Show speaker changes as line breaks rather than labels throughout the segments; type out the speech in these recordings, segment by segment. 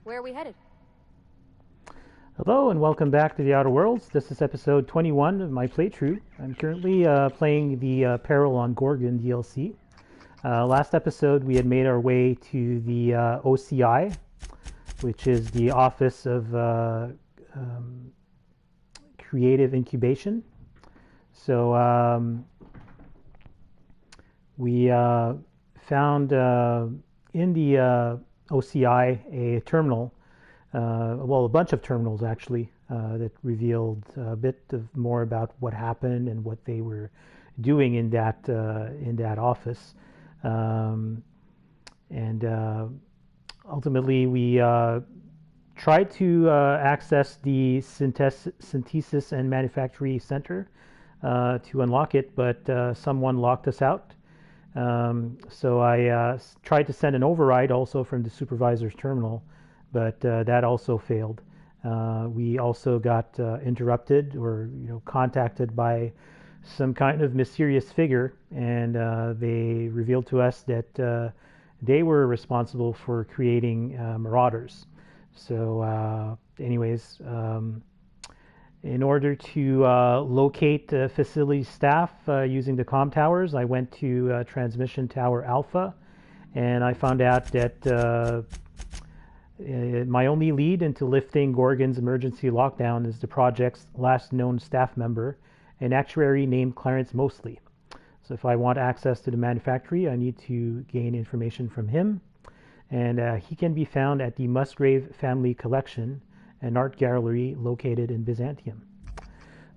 Where are we headed?
Hello and welcome back to the Outer Worlds. This is episode 21 of my playthrough. I'm currently playing the Peril on Gorgon DLC. Last episode we had made our way to the OCI, which is the Office of Creative Incubation. So we found in the OCI a terminal, well, a bunch of terminals actually, that revealed a bit more about what happened and what they were doing in that office, and ultimately we tried to access the Synthesis and Manufactory Center to unlock it, but someone locked us out. So I tried to send an override also from the supervisor's terminal, but that also failed. We also got interrupted or contacted by some kind of mysterious figure, and they revealed to us that they were responsible for creating marauders. So anyways, in order to locate facility staff using the comm towers, I went to Transmission Tower Alpha, and I found out that my only lead into lifting Gorgon's emergency lockdown is the project's last known staff member, an actuary named Clarence Mostly. So if I want access to the manufactory, I need to gain information from him, and he can be found at the Musgrave Family Collection, an art gallery located in Byzantium.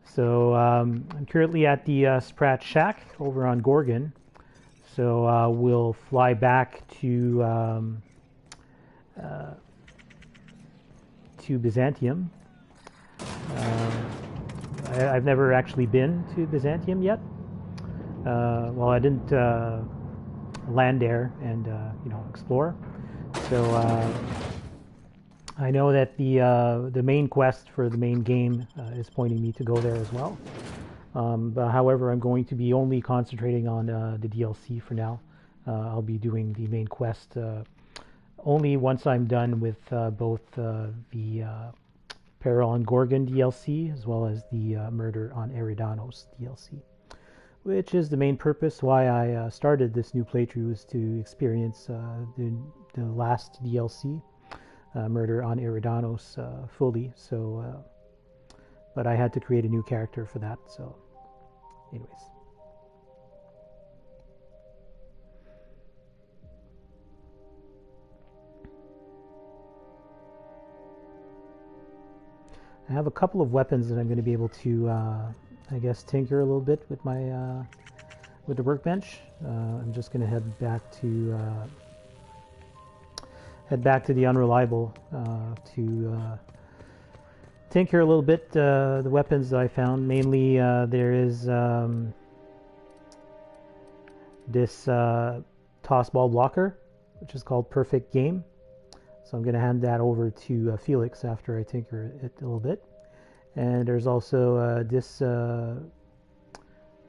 So I'm currently at the Sprat Shack over on Gorgon. So we'll fly back to Byzantium. I've never actually been to Byzantium yet. Well, I didn't land there and explore. So I know that the main quest for the main game is pointing me to go there as well. But however, I'm going to be only concentrating on the DLC for now. I'll be doing the main quest only once I'm done with both the Peril on Gorgon DLC as well as the Murder on Eridanos DLC, which is the main purpose why I started this new playthrough, is to experience the last DLC, Murder on Eridanos, fully. So, but I had to create a new character for that. So, anyways. I have a couple of weapons that I'm going to be able to, I guess, tinker a little bit with my with the workbench. I'm just going to head back to the Unreliable to tinker a little bit the weapons that I found. Mainly, there is this toss ball blocker, which is called Perfect Game. So I'm going to hand that over to Felix after I tinker it a little bit. And there's also this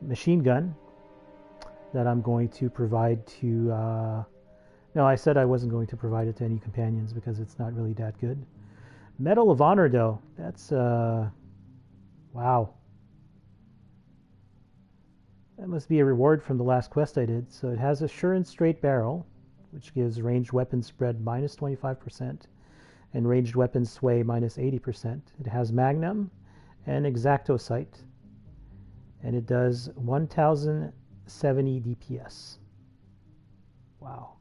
machine gun that I'm going to provide to... no, I said I wasn't going to provide it to any companions because it's not really that good. Medal of Honor, though. That's... wow. That must be a reward from the last quest I did. So it has Assurance Straight Barrel, which gives ranged weapon spread minus 25% and ranged weapon sway minus 80%. It has Magnum and Exacto Sight, and it does 1070 DPS. Wow.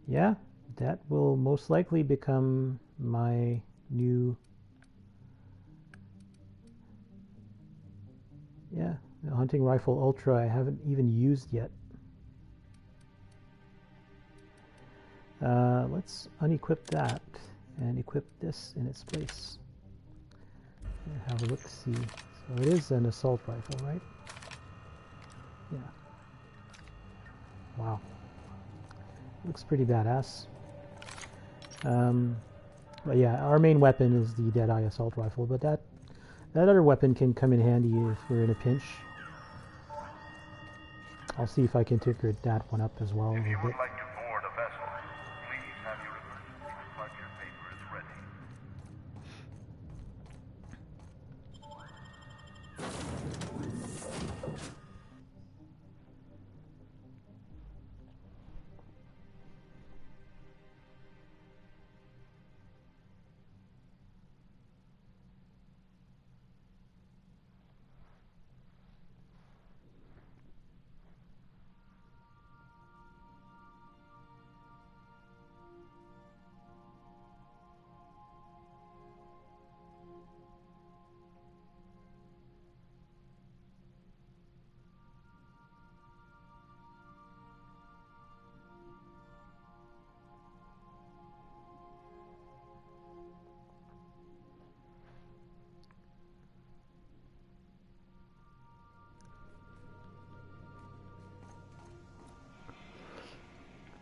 Yeah, that will most likely become my new... yeah. The Hunting Rifle Ultra I haven't even used yet. Let's unequip that and equip this in its place. Have a look, see. So it is an assault rifle, right? Yeah. Wow. Looks pretty badass. But yeah, our main weapon is the Deadeye assault rifle, but that other weapon can come in handy if we're in a pinch. I'll see if I can tinker that one up as well a
If you
little
would
bit.
like to board a vessel, please have your emergency departure papers ready.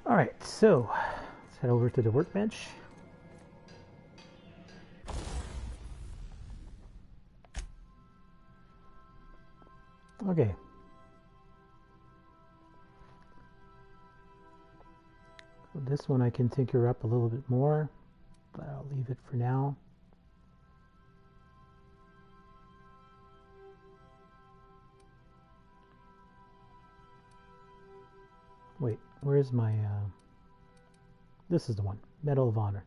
Alright, so let's head over to the workbench. Okay. So this one I can tinker up a little bit more, but I'll leave it for now. Wait, where is my... this is the one. Medal of Honor.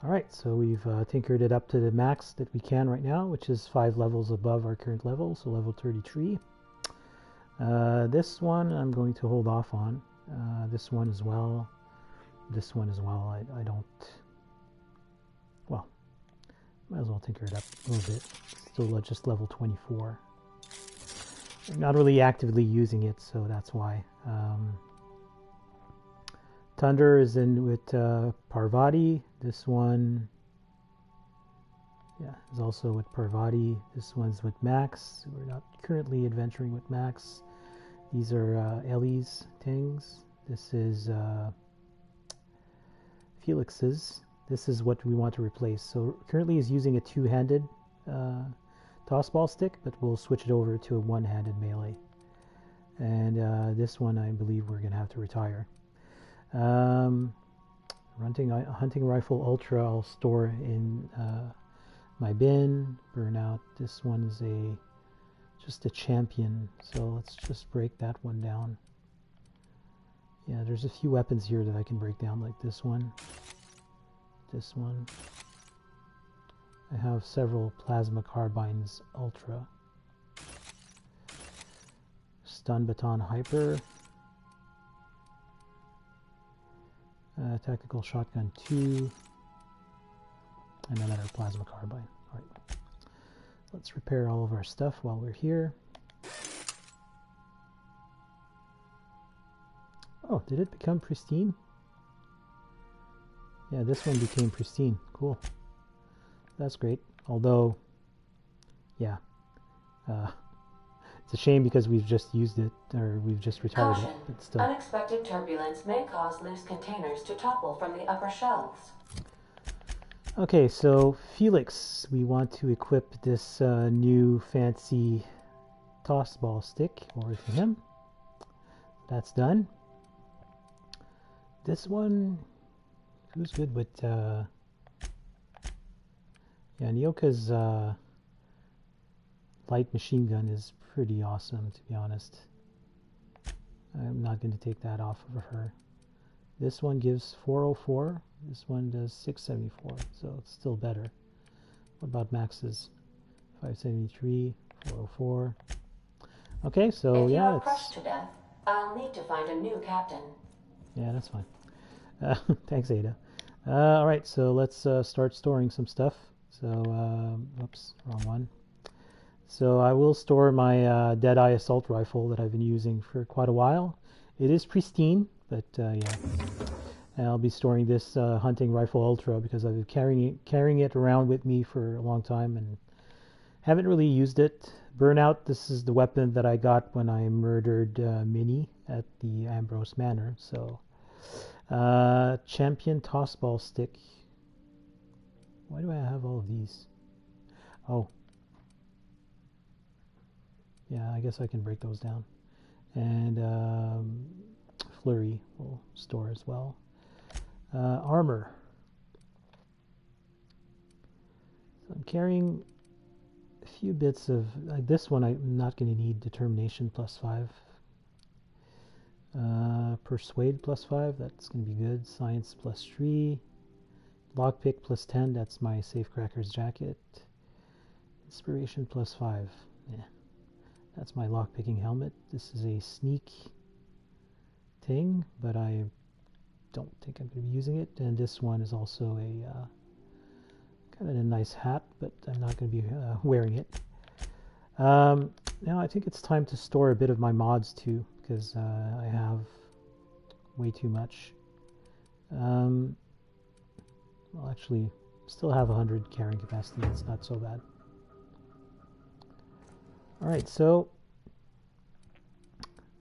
Alright, so we've tinkered it up to the max that we can right now, which is 5 levels above our current level, so level 33. This one I'm going to hold off on. This one as well. This one as well. I don't... Well, might as well tinker it up a little bit. Still just level 24. I'm not really actively using it, so that's why. Thunder is in with Parvati. This one, yeah, is also with Parvati. This one's with Max. We're not currently adventuring with Max. These are Ellie's things. This is Felix's. This is what we want to replace. So currently he's using a two-handed tossball stick, but we'll switch it over to a one-handed melee. And this one I believe we're going to have to retire. Hunting rifle ultra I'll store in my bin. Burnout. This one's just a champion, so let's just break that one down. Yeah, there's a few weapons here that I can break down, like this one. This one. I have several plasma carbines ultra. Stun baton hyper. Tactical shotgun 2. And another plasma carbine. Alright. Let's repair all of our stuff while we're here. Oh, did it become pristine? Yeah, this one became pristine. Cool. That's great. Although, yeah. It's a shame because we've just used it, or we've just retired it, but still.
Unexpected turbulence may cause loose containers to topple from the upper shelves.
Okay, so Felix, we want to equip this new fancy toss ball stick over to him. That's done. This one, who's good with, yeah, Nyoka's light machine gun is pretty awesome, to be honest. I'm not going to take that off of her. This one gives 404. This one does 674, so it's still better. What about Max's? 573, 404. Okay, so
if you
yeah,
are crushed to death, I'll need to find a new captain.
Yeah, that's fine. Thanks, Ada. All right, so let's start storing some stuff. So, oops, wrong one. So I will store my Deadeye assault rifle that I've been using for quite a while. It is pristine, but yeah. And I'll be storing this hunting rifle ultra because I've been carrying it around with me for a long time and haven't really used it. Burnout, this is the weapon that I got when I murdered Minnie at the Ambrose Manor. So champion tossball stick. Why do I have all of these? Oh. Yeah, I guess I can break those down. And flurry will store as well. Armor. So I'm carrying a few bits of this one. I'm not going to need determination +5. Persuade +5. That's going to be good. Science +3. Lockpick +10. That's my safecracker's jacket. Inspiration +5. Yeah. That's my lockpicking helmet. This is a sneak thing, but I don't think I'm going to be using it. And this one is also a kind of a nice hat, but I'm not going to be wearing it. Now I think it's time to store a bit of my mods too, because I have way too much. Well, actually, still have 100 carrying capacity. It's not so bad. Alright, so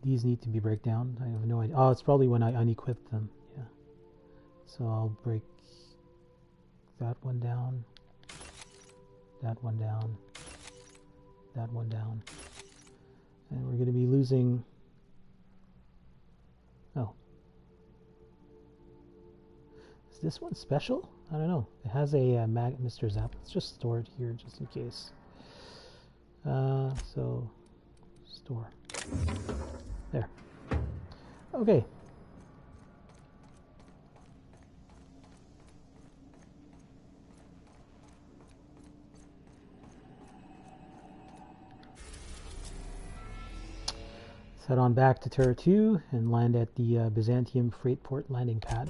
these need to be break down. I have no idea. Oh, it's probably when I unequip them. Yeah. So I'll break that one down, that one down, that one down. And we're going to be losing... Oh. Is this one special? I don't know. It has a Mr. Zap. Let's just store it here just in case. So, store. There. Okay. Let's head on back to Terra 2 and land at the Byzantium freight port landing pad.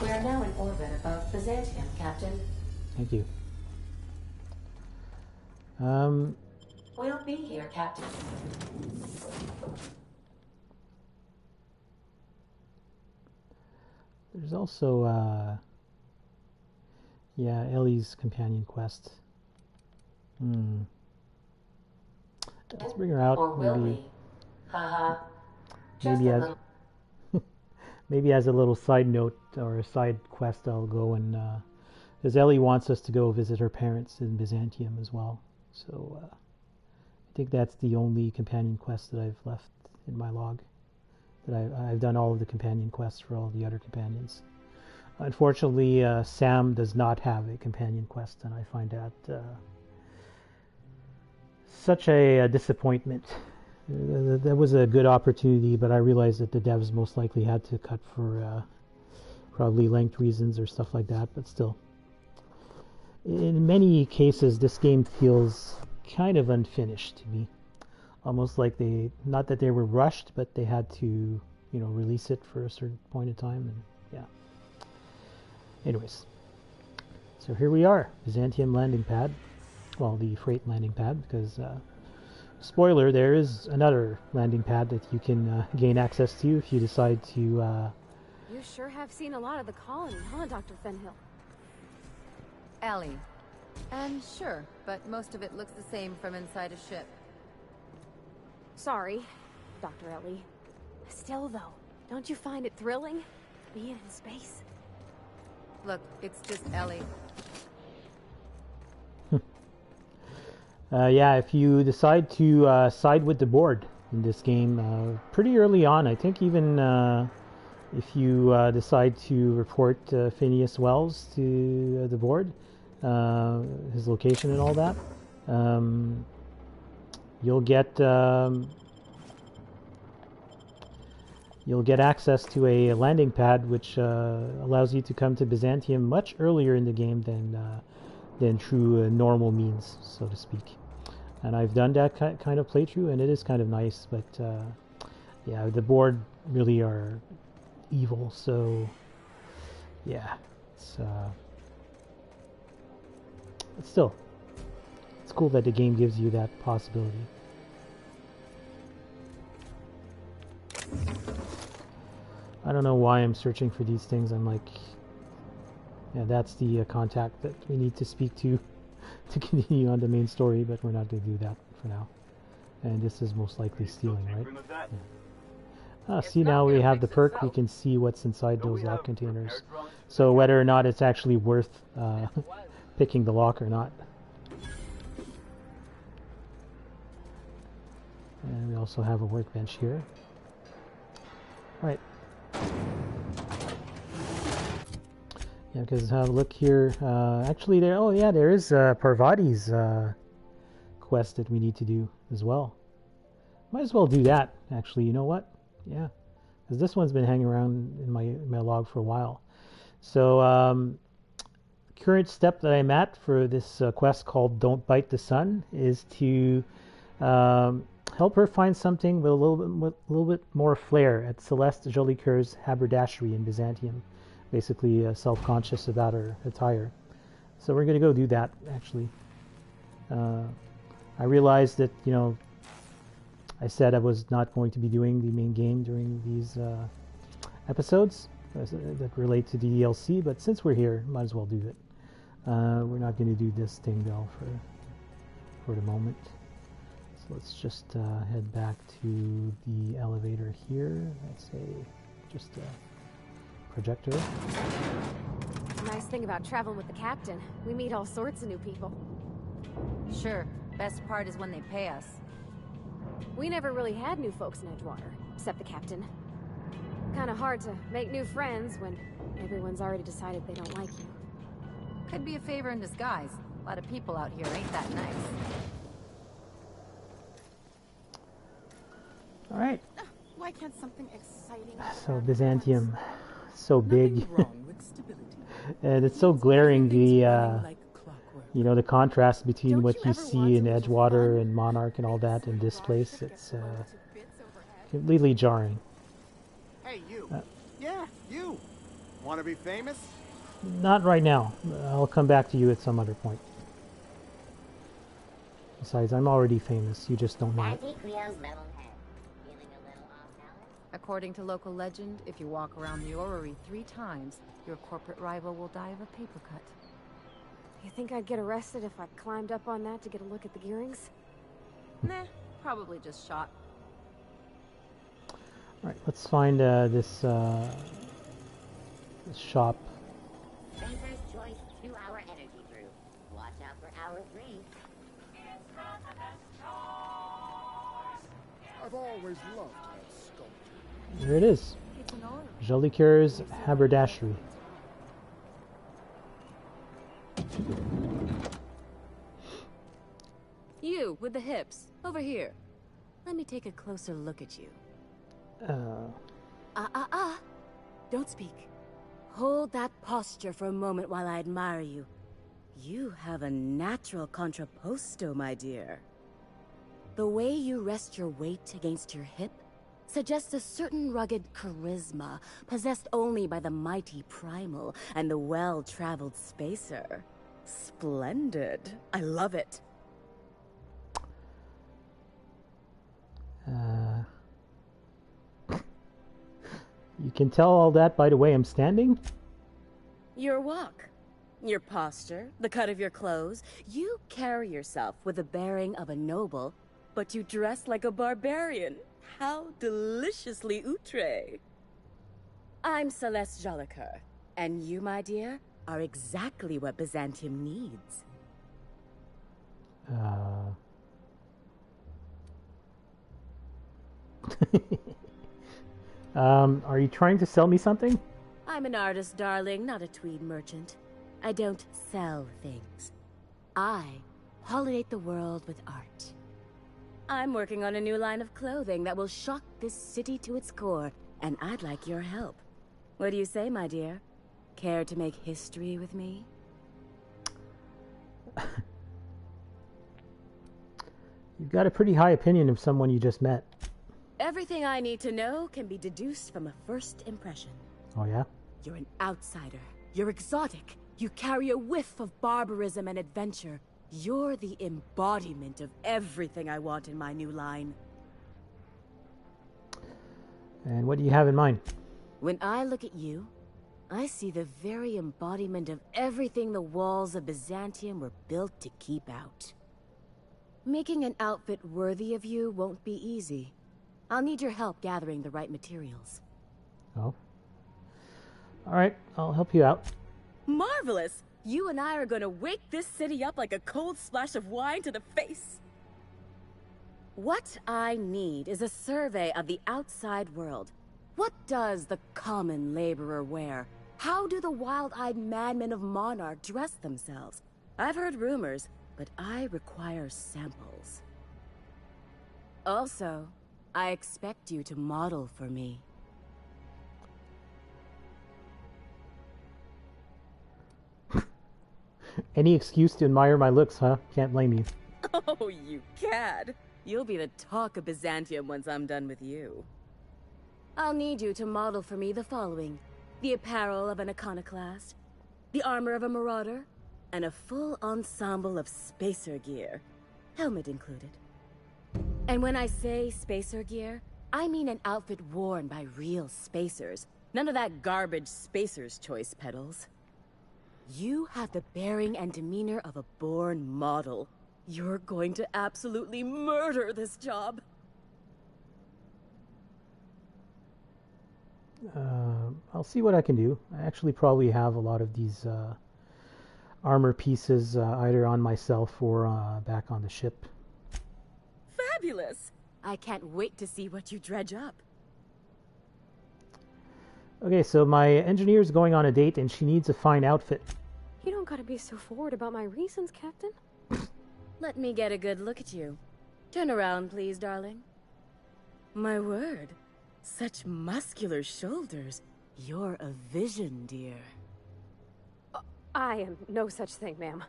We are now in orbit above Byzantium, Captain.
Thank you.
We'll be here, Captain.
There's also, yeah, Ellie's companion quest. Let's bring her out.
Or will we? Haha.
Maybe as maybe as a little side note or a side quest, I'll go and because Ellie wants us to go visit her parents in Byzantium as well. So I think that's the only companion quest that I've left in my log. That I've done all of the companion quests for all the other companions. Unfortunately, Sam does not have a companion quest, and I find that such a disappointment. That was a good opportunity, but I realized that the devs most likely had to cut for probably length reasons or stuff like that, but still. In many cases, this game feels kind of unfinished to me. Almost like they, not that they were rushed, but they had to, you know, release it for a certain point in time, and yeah. Anyways, so here we are, Byzantium landing pad. Well, the freight landing pad, because, spoiler, there is another landing pad that you can gain access to if you decide to...
You sure have seen a lot of the colony, huh, Dr. Fenhill?
Ellie. And sure, but most of it looks the same from inside a ship.
Sorry, Dr. Ellie. Still, though, don't you find it thrilling? Being in space?
Look, it's just Ellie.
Yeah, if you decide to side with the board in this game, pretty early on, I think even if you decide to report Phineas Wells to the board, his location and all that, you'll get access to a landing pad which allows you to come to Byzantium much earlier in the game than through normal means, so to speak. And I've done that kind of playthrough, and it is kind of nice, but yeah, the board really are evil, so yeah, but still, it's cool that the game gives you that possibility. I don't know why I'm searching for these things. I'm like, yeah, that's the contact that we need to speak to continue on the main story, but we're not going to do that for now. And this is most likely stealing, right? See, now we have the perk. We can see what's inside those lock containers. So whether or not it's actually worth picking the lock or not. And we also have a workbench here. Right. Yeah, because look here. Actually, there. Oh yeah, there is Parvati's quest that we need to do as well. Might as well do that. Actually, you know what? Yeah, because this one's been hanging around in my log for a while. So current step that I'm at for this quest called "Don't Bite the Sun" is to help her find something with a little bit more flair at Celeste Jolicoeur's Haberdashery in Byzantium. Basically self-conscious about her attire. So we're going to go do that, actually. I realized that, you know, I said I was not going to be doing the main game during these episodes that relate to the DLC, but since we're here, might as well do it. We're not going to do this thing, though, for the moment. So let's just head back to the elevator here. Let's say just projector.
The nice thing about traveling with the captain, we meet all sorts of new people.
Sure. Best part is when they pay us.
We never really had new folks in Edgewater, except the captain. Kinda hard to make new friends when everyone's already decided they don't like you.
Could be a favor in disguise. A lot of people out here ain't that nice.
All right.
Why can't something exciting?
So Byzantium, so big, and it's so glaring. The you know, the contrast between what you see in Edgewater and Monarch and all that in this place. It's completely jarring.
Hey, you. Yeah, you. Want to be famous?
Not right now. I'll come back to you at some other point. Besides, I'm already famous. You just don't know it.
According to local legend, if you walk around the orrery 3 times, your corporate rival will die of a paper cut.
You think I'd get arrested if I climbed up on that to get a look at the gearings?
Nah, probably just shot.
Alright, let's find this shop.
Banker's Choice 2-hour energy brew. Watch out for hour 3.
I've always loved that sculpture.
There it is. Jolicoeur's Haberdashery.
You, with the hips. Over here. Let me take a closer look at you. Don't speak. Hold that posture for a moment while I admire you. You have a natural contrapposto, my dear. The way you rest your weight against your hip suggests a certain rugged charisma possessed only by the mighty primal and the well-traveled spacer. Splendid. I love it.
You can tell all that by the way I'm standing?
Your walk, your posture, the cut of your clothes. You carry yourself with the bearing of a noble, but you dress like a barbarian. How deliciously outre. I'm Celeste Jolicoeur, and you, my dear, are exactly what Byzantium needs.
Are you trying to sell me something?
I'm an artist, darling, not a tweed merchant. I don't sell things. I pollinate the world with art. I'm working on a new line of clothing that will shock this city to its core, and I'd like your help. What do you say, my dear? Care to make history with me?
You've got a pretty high opinion of someone you just met.
Everything I need to know can be deduced from a first impression.
Oh, yeah?
You're an outsider. You're exotic. You carry a whiff of barbarism and adventure. You're the embodiment of everything I want in my new line.
And what do you have in mind?
When I look at you, I see the very embodiment of everything the walls of Byzantium were built to keep out. Making an outfit worthy of you won't be easy. I'll need your help gathering the right materials.
Oh. Alright, I'll help you out.
Marvelous! You and I are gonna wake this city up like a cold splash of wine to the face. What I need is a survey of the outside world. What does the common laborer wear? How do the wild-eyed madmen of Monarch dress themselves? I've heard rumors, but I require samples. Also, I expect you to model for me.
Any excuse to admire my looks, huh? Can't blame you.
Oh, you cad! You'll be the talk of Byzantium once I'm done with you. I'll need you to model for me the following: the apparel of an iconoclast, the armor of a marauder, and a full ensemble of spacer gear, helmet included. And when I say spacer gear, I mean an outfit worn by real spacers. None of that garbage spacer's choice pedals. You have the bearing and demeanor of a born model. You're going to absolutely murder this job.
I'll see what I can do. I actually probably have a lot of these armor pieces either on myself or back on the ship.
Fabulous! I can't wait to see what you dredge up.
Okay, so my engineer's going on a date and she needs a fine outfit.
You don't gotta be so forward about my reasons, Captain.
Let me get a good look at you. Turn around, please, darling. My word. Such muscular shoulders. You're a vision, dear.
I am no such thing, ma'am.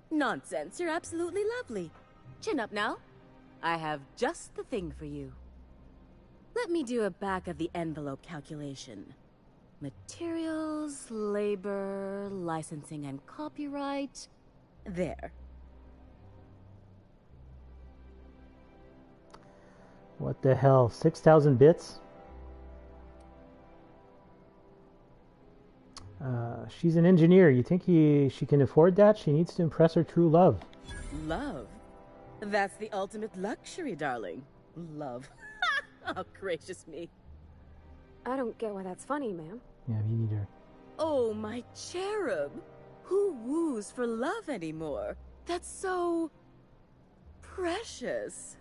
Nonsense. You're absolutely lovely. Chin up now. I have just the thing for you. Let me do a back-of-the-envelope calculation. Materials, labor, licensing and copyright. There.
What the hell? 6,000 bits? She's an engineer. You think she can afford that? She needs to impress her true love.
Love? That's the ultimate luxury, darling. Love. Oh, gracious me.
I don't get why that's funny, ma'am.
Yeah, me neither.
Oh, my cherub. Who woos for love anymore? That's so... precious.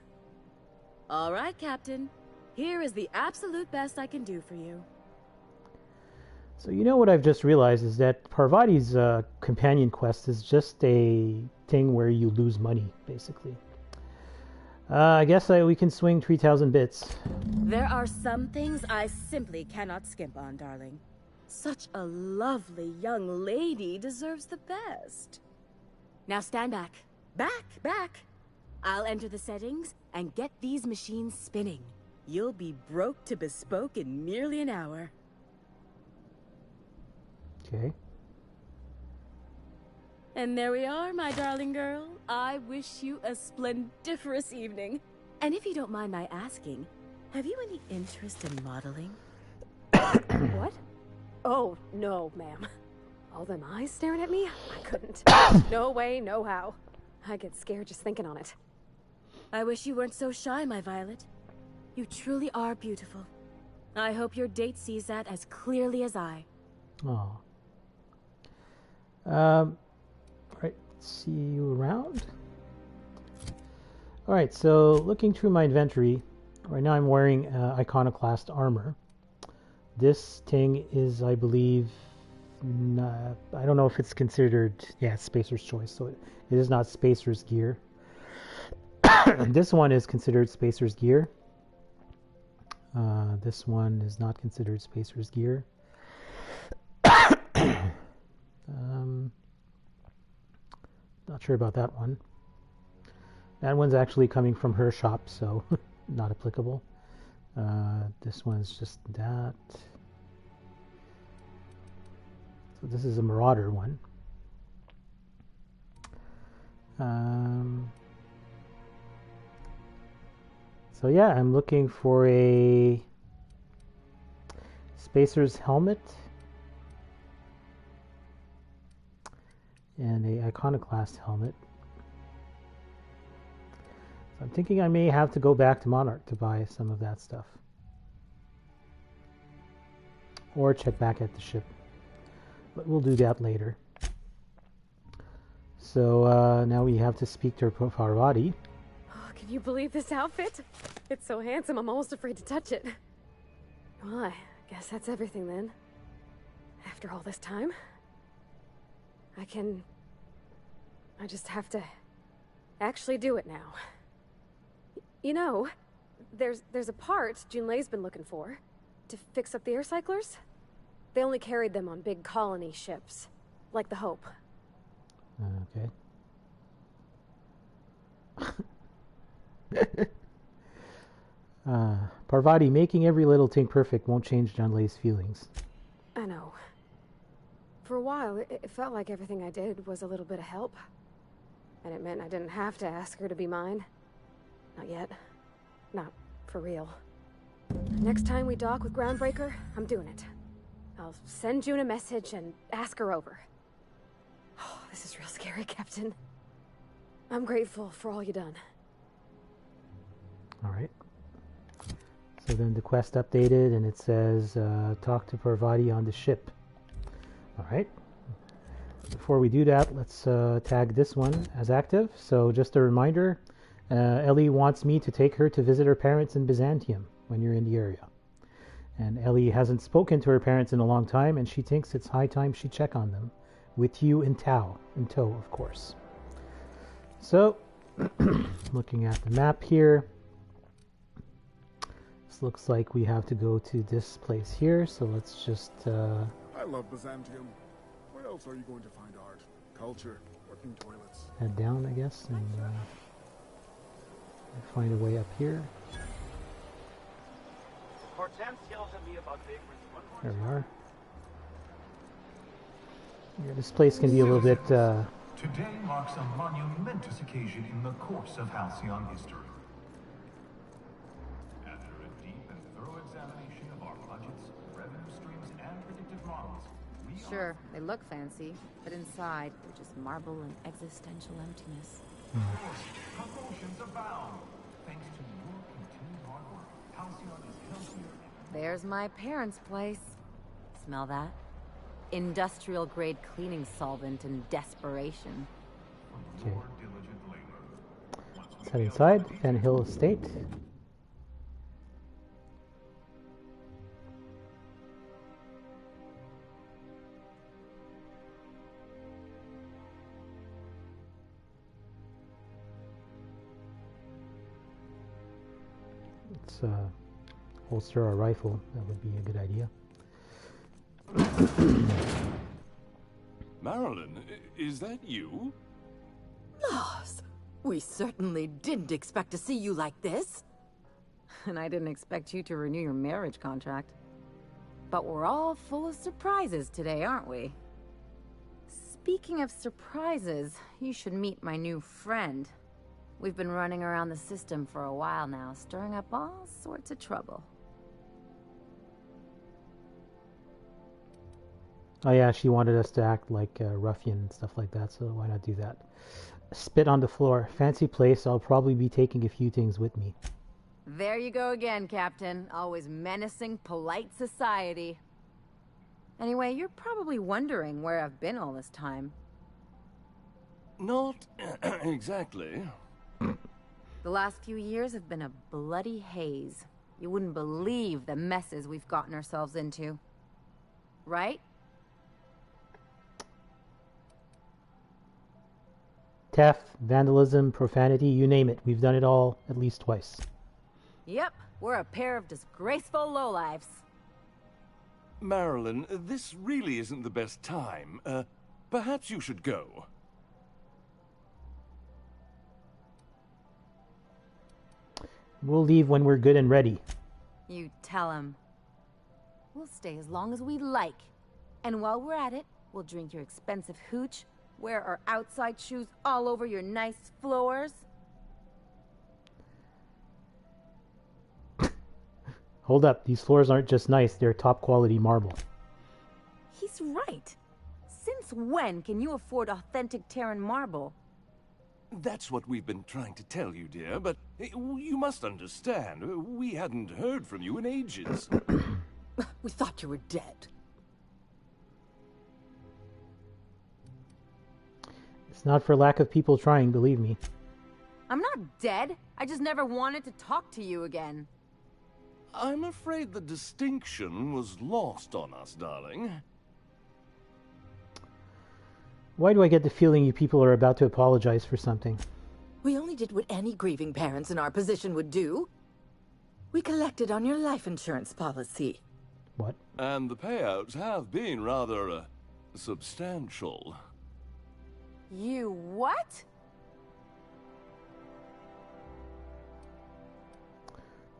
All right, Captain. Here is the absolute best I can do for you.
So you know what I've just realized is that Parvati's companion quest is just a thing where you lose money, basically. I guess we can swing 3,000 bits.
There are some things I simply cannot skimp on, darling. Such a lovely young lady deserves the best. Now stand back. Back! I'll enter the settings and get these machines spinning. You'll be broke to bespoke in merely an hour.
Okay.
And there we are, my darling girl. I wish you a splendiferous evening. And if you don't mind my asking, have you any interest in modeling?
What? Oh, no, ma'am. All them eyes staring at me? I couldn't. No way, no how. I get scared just thinking on it.
I wish you weren't so shy, my Violet. You truly are beautiful. I hope your date sees that as clearly as I.
Oh. Alright, see you around. Alright, so looking through my inventory, right now I'm wearing iconoclast armor. This thing is, I believe, I don't know if it's considered, yeah, it's Spacer's Choice, so it is not Spacer's gear. This one is considered Spacer's gear. This one is not considered Spacer's gear. Not sure about that one. That one's actually coming from her shop, so not applicable. This one's just that. So this is a Marauder one. So yeah, I'm looking for a Spacer's helmet and a iconoclast helmet. So I'm thinking I may have to go back to Monarch to buy some of that stuff. Or check back at the ship. But we'll do that later. So now we have to speak to Parvati.
Oh, can you believe this outfit? It's so handsome, I'm almost afraid to touch it. Well, I guess that's everything then. After all this time, I just have to actually do it now. You know, there's a part Junlei's been looking for to fix up the air cyclers. They only carried them on big colony ships, like the Hope.
Okay. Parvati, making every little thing perfect won't change Junlei's feelings.
I know. For a while, it felt like everything I did was a little bit of help. And it meant I didn't have to ask her to be mine. Not yet. Not for real. Next time we dock with Groundbreaker, I'm doing it. I'll send June a message and ask her over. Oh, this is real scary, Captain. I'm grateful for all you done.
Alright. So then the quest updated and it says talk to Parvati on the ship. Alright. Before we do that, let's tag this one as active. So just a reminder, Ellie wants me to take her to visit her parents in Byzantium when you're in the area. And Ellie hasn't spoken to her parents in a long time and she thinks it's high time she check on them. With you in tow, of course. So, looking at the map here, this looks like we have to go to this place here, so let's just...
I love Byzantium. Where else are you going to find art, culture, working toilets?
head down, I guess, and find a way up here. There we are. Yeah, this place can be a little bit...
Today marks a monumentous occasion in the course of Halcyon history. After a deep and thorough examination of our budgets, revenue streams, and predictive models,
Sure, they look fancy, but inside, they're just marble and existential emptiness.
Promotions abound. Thanks to your continued hard work, Halcyon is healthier.
There's my parents' place. Smell that? Industrial-grade cleaning solvant and desperation.
Okay. Let's head inside. Fen Hill Estate. Let's holster our rifle. That would be a good idea.
Marilyn, is that you?
Lars, we certainly didn't expect to see you like this.
And I didn't expect you to renew your marriage contract. But we're all full of surprises today, aren't we? Speaking of surprises, you should meet my new friend. We've been running around the system for a while now, stirring up all sorts of trouble.
Oh yeah, she wanted us to act like a ruffian and stuff like that, so why not do that? Spit on the floor. Fancy place, I'll probably be taking a few things with me.
There you go again, Captain. Always menacing polite society. Anyway, you're probably wondering where I've been all this time.
Not exactly.
The last few years have been a bloody haze. You wouldn't believe the messes we've gotten ourselves into. Right?
Theft, vandalism, profanity, you name it. We've done it all at least twice.
Yep, we're a pair of disgraceful lowlifes.
Marilyn, this really isn't the best time. Perhaps you should go.
We'll leave when we're good and ready.
You tell him. We'll stay as long as we like. And while we're at it, we'll drink your expensive hooch, wear our outside shoes all over your nice floors.
Hold up, these floors aren't just nice, they're top quality marble.
He's right. Since when can you afford authentic Terran marble?
That's what we've been trying to tell you, dear, but you must understand, we hadn't heard from you in ages.
We thought you were dead.
It's not for lack of people trying, believe me.
I'm not dead. I just never wanted to talk to you again.
I'm afraid the distinction was lost on us, darling.
Why do I get the feeling you people are about to apologize for something?
We only did what any grieving parents in our position would do. We collected on your life insurance policy.
What?
And the payouts have been rather, substantial.
You what?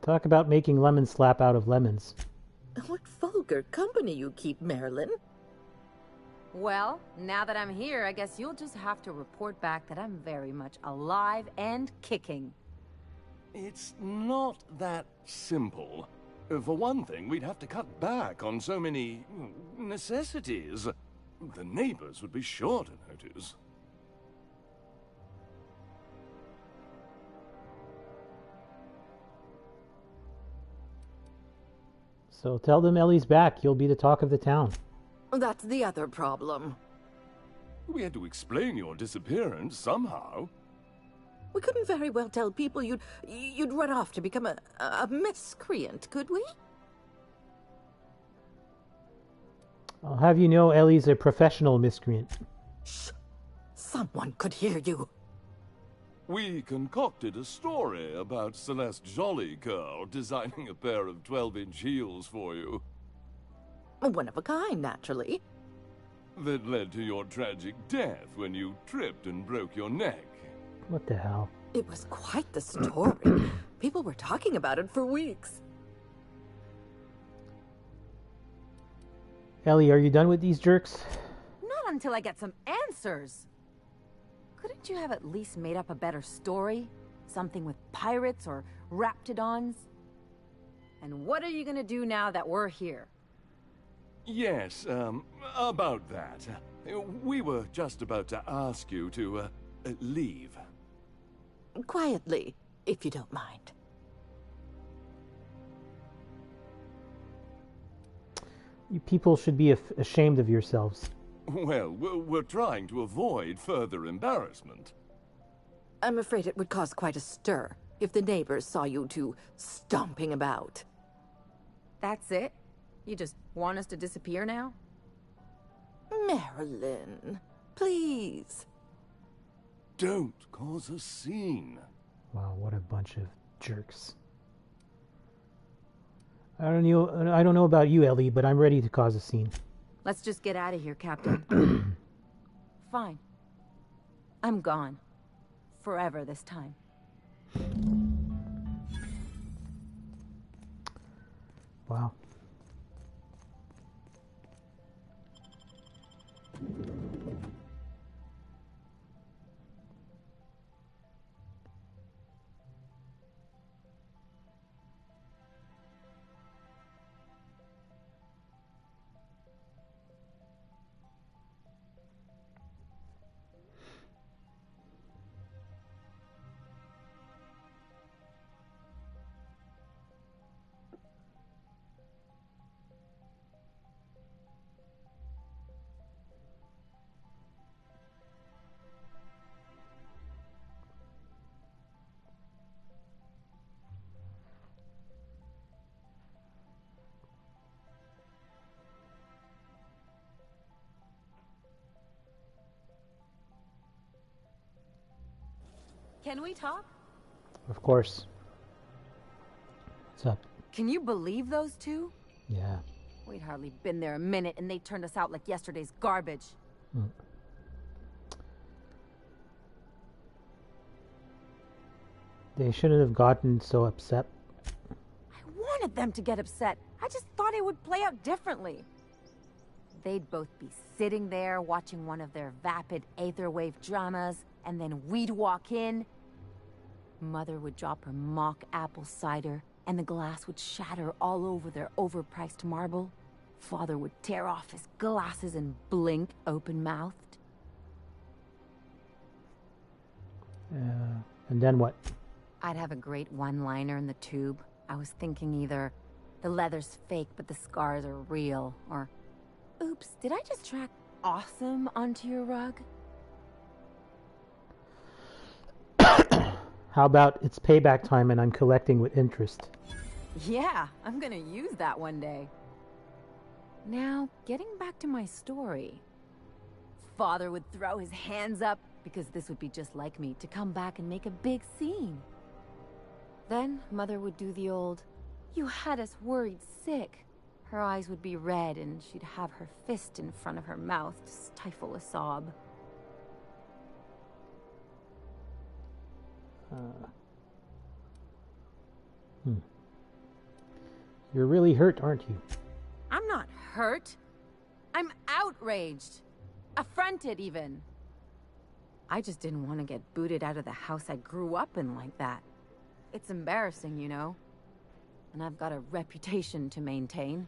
Talk about making lemon slap out of lemons.
What vulgar company you keep, Marilyn.
Well, now that I'm here, I guess you'll just have to report back that I'm very much alive and kicking.
It's not that simple. For one thing, we'd have to cut back on so many necessities. The neighbors would be sure to notice.
So tell them Ellie's back. You'll be the talk of the town.
That's the other problem.
We had to explain your disappearance somehow.
We couldn't very well tell people you'd run off to become a miscreant, could we?
I'll have you know Ellie's a professional miscreant.
Shh! Someone could hear you.
We concocted a story about Celeste Jolly-Curl designing a pair of 12-inch heels for you.
One of a kind, naturally.
That led to your tragic death when you tripped and broke your neck.
What the hell?
It was quite the story. People were talking about it for weeks.
Ellie, are you done with these jerks?
Not until I get some answers. Couldn't you have at least made up a better story? Something with pirates or raptidons? And what are you gonna do now that we're here?
Yes, about that. We were just about to ask you to, leave.
Quietly, if you don't mind.
You people should be ashamed of yourselves.
Well, we're trying to avoid further embarrassment.
I'm afraid it would cause quite a stir if the neighbors saw you two stomping about.
That's it? You just want us to disappear now?
Marilyn, please.
Don't cause a scene.
Wow, what a bunch of jerks. I don't know about you, Ellie, but I'm ready to cause a scene.
Let's just get out of here, Captain. Fine. I'm gone. Forever this time.
Wow.
Can we talk?
Of course. What's up?
Can you believe those two?
Yeah.
We'd hardly been there a minute and they turned us out like yesterday's garbage.
They shouldn't have gotten so upset.
I wanted them to get upset. I just thought it would play out differently. They'd both be sitting there watching one of their vapid aetherwave dramas, and then we'd walk in. Mother would drop her mock apple cider, and the glass would shatter all over their overpriced marble. Father would tear off his glasses and blink open-mouthed.
And then what?
I'd have a great one-liner in the tube. I was thinking either the leather's fake but the scars are real, or oops, did I just track awesome onto your rug?
How about it's payback time and I'm collecting with interest?
Yeah, I'm gonna use that one day. Now, getting back to my story. Father would throw his hands up, because this would be just like me, to come back and make a big scene. Then, Mother would do the old, "You had us worried sick." Her eyes would be red, and she'd have her fist in front of her mouth to stifle a sob.
You're really hurt, aren't you?
I'm not hurt. I'm outraged. Affronted, even. I just didn't want to get booted out of the house I grew up in like that. It's embarrassing, you know. And I've got a reputation to maintain.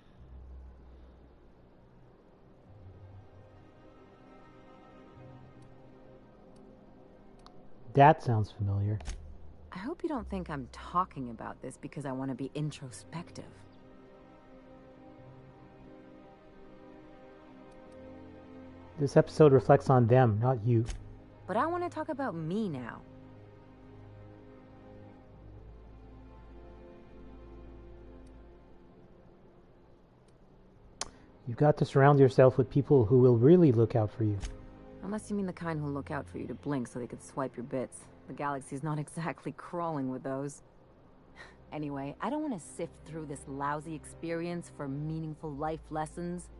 That sounds familiar.
I hope you don't think I'm talking about this because I want to be introspective.
This episode reflects on them, not you.
But I want to talk about me now.
You've got to surround yourself with people who will really look out for you.
Unless you mean the kind who'll look out for you to blink so they could swipe your bits. The galaxy's not exactly crawling with those. Anyway, I don't want to sift through this lousy experience for meaningful life lessons.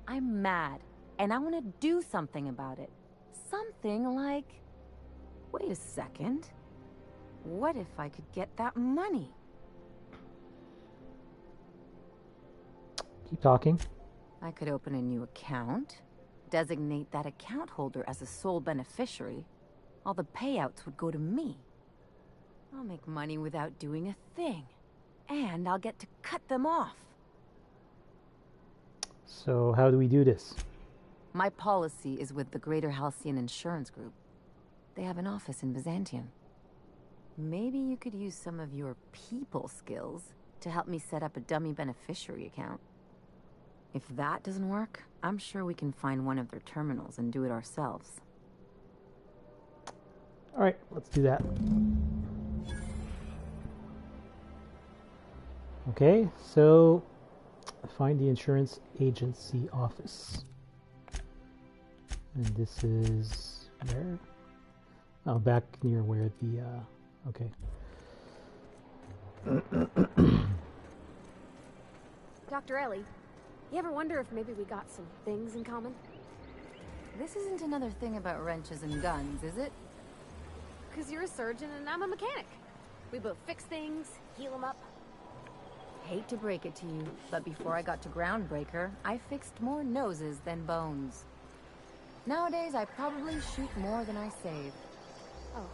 I'm mad, and I want to do something about it. Something like... Wait a second. What if I could get that money?
Keep talking.
I could open a new account, designate that account holder as a sole beneficiary. All the payouts would go to me. I'll make money without doing a thing. And I'll get to cut them off.
So how do we do this?
My policy is with the Greater Halcyon Insurance Group. They have an office in Byzantium. Maybe you could use some of your people skills to help me set up a dummy beneficiary account. If that doesn't work, I'm sure we can find one of their terminals and do it ourselves.
Alright, let's do that. Okay, so find the insurance agency office. And this is where? Oh, back near where the, okay.
Dr. Ellie, you ever wonder if maybe we got some things in common?
This isn't another thing about wrenches and guns, is it?
Because you're a surgeon and I'm a mechanic. We both fix things, heal them up.
Hate to break it to you, but before I got to Groundbreaker, I fixed more noses than bones. Nowadays, I probably shoot more than I save.
Oh.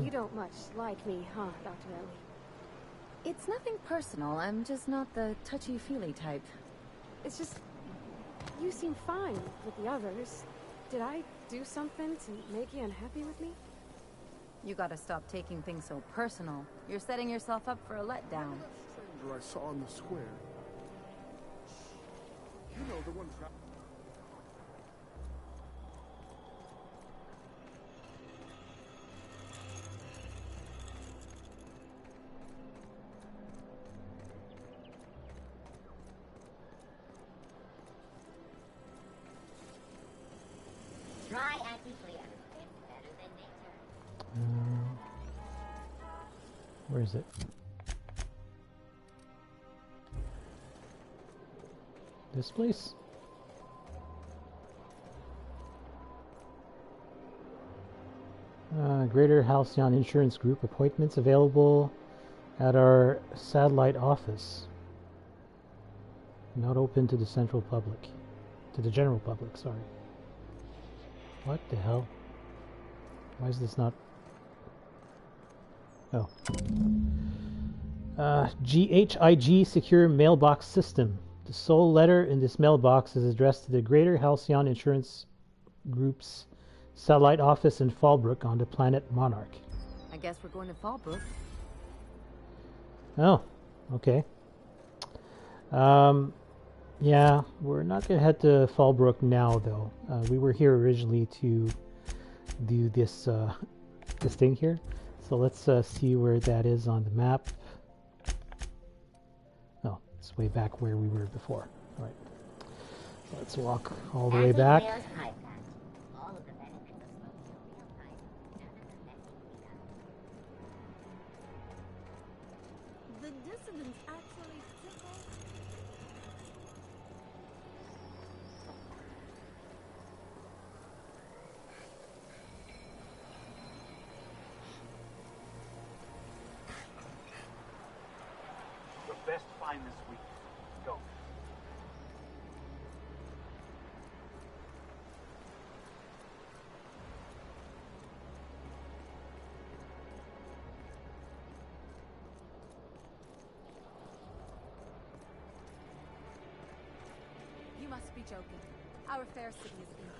You don't much like me, huh, Dr. Ellie?
It's nothing personal. I'm just not the touchy-feely type.
It's just... you seem fine with the others. Did I do something to make you unhappy with me?
You gotta stop taking things so personal. You're setting yourself up for a letdown.
Stranger I saw in the square. You know the one...
Try anti-flea. It's better than nature.
Where is it? This place? Greater Halcyon Insurance Group appointments available at our satellite office. Not open to the central public. To the general public, sorry. What the hell? Why is this not... Oh. GHIG Secure Mailbox System. The sole letter in this mailbox is addressed to the Greater Halcyon Insurance Group's satellite office in Fallbrook on the planet Monarch.
I guess we're going to Fallbrook.
Oh, okay. Yeah, we're not going to head to Fallbrook now, though. We were here originally to do this this thing here. So let's see where that is on the map. Oh, it's way back where we were before. All right. Let's walk all the way back.
The dissonance actually tickles.
Your best find this week. Go.
You must be joking. Our fair city is being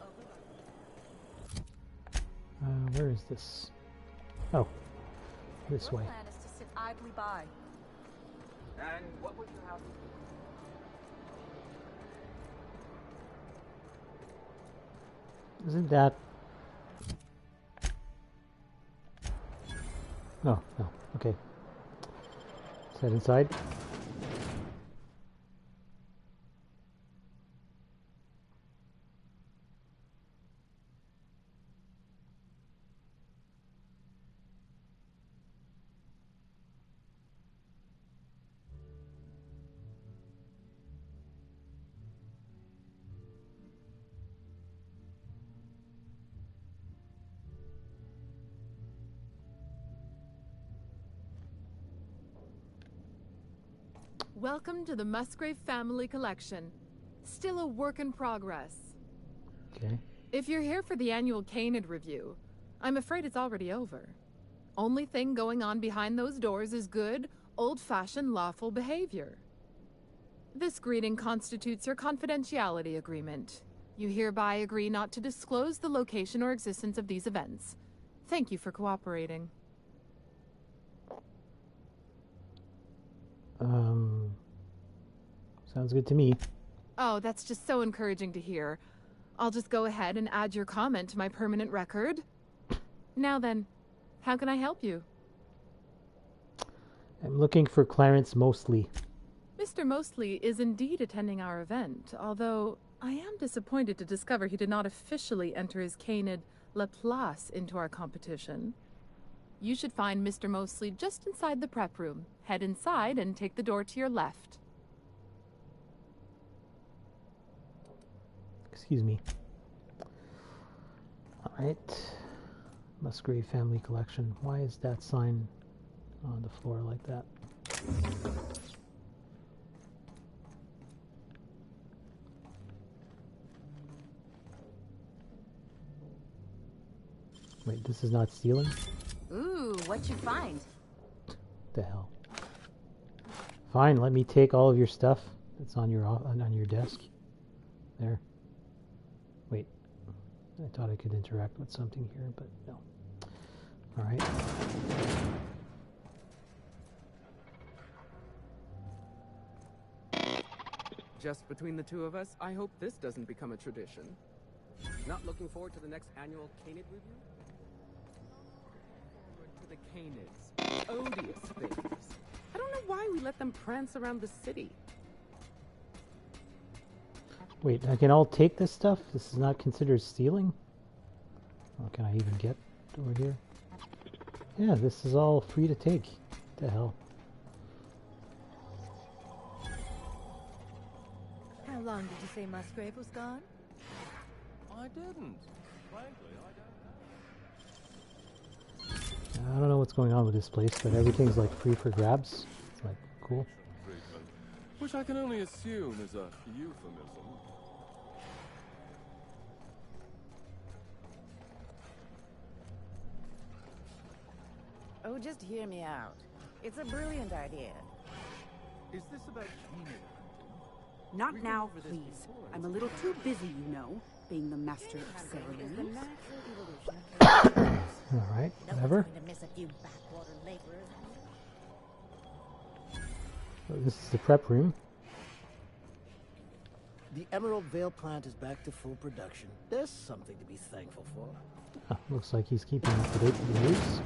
overrun.
Where is this? Oh, this way.
Your plan is to sit idly by.
And what would you have?
Isn't that... No, no, okay. Let's head inside.
Welcome to the Musgrave Family Collection. Still a work in progress.
Okay.
If you're here for the annual Canid review, I'm afraid it's already over. Only thing going on behind those doors is good, old-fashioned lawful behavior. This greeting constitutes your confidentiality agreement. You hereby agree not to disclose the location or existence of these events. Thank you for cooperating.
Sounds good to me.
Oh, that's just so encouraging to hear. I'll just go ahead and add your comment to my permanent record. Now then, how can I help you?
I'm looking for Clarence Mostly.
Mr. Mostly is indeed attending our event, although I am disappointed to discover he did not officially enter his canid La Place into our competition. You should find Mr. Mostly just inside the prep room. Head inside and take the door to your left.
Excuse me. Alright. Musgrave Family Collection. Why is that sign on the floor like that? Wait, this is not stealing?
Ooh, what'd you find?
The hell. Fine, let me take all of your stuff that's on your desk. There. Wait. I thought I could interact with something here, but no. Alright.
Just between the two of us, I hope this doesn't become a tradition. Not looking forward to the next annual Canid review? To the canids. Odious things. I don't know why we let them prance around the city.
Wait, I can all take this stuff? This is not considered stealing? What can I even get over here? Yeah, this is all free to take. What the hell?
How long did you say Musgrave was gone?
I didn't. Frankly,
I don't know what's going on with this place, but everything's like free for grabs. It's like, cool.
which I can only assume is a euphemism.
Oh, just hear me out.
It's a brilliant idea.
Is this about canid hunting?
Not now, please. I'm a little too busy, you know, being the master of ceremonies.
All right, whatever.
To miss a few backwater laborers.
So this is the prep room.
The Emerald Vale plant is back to full production. There's something to be thankful for.
Oh, looks like he's keeping up to date with the news.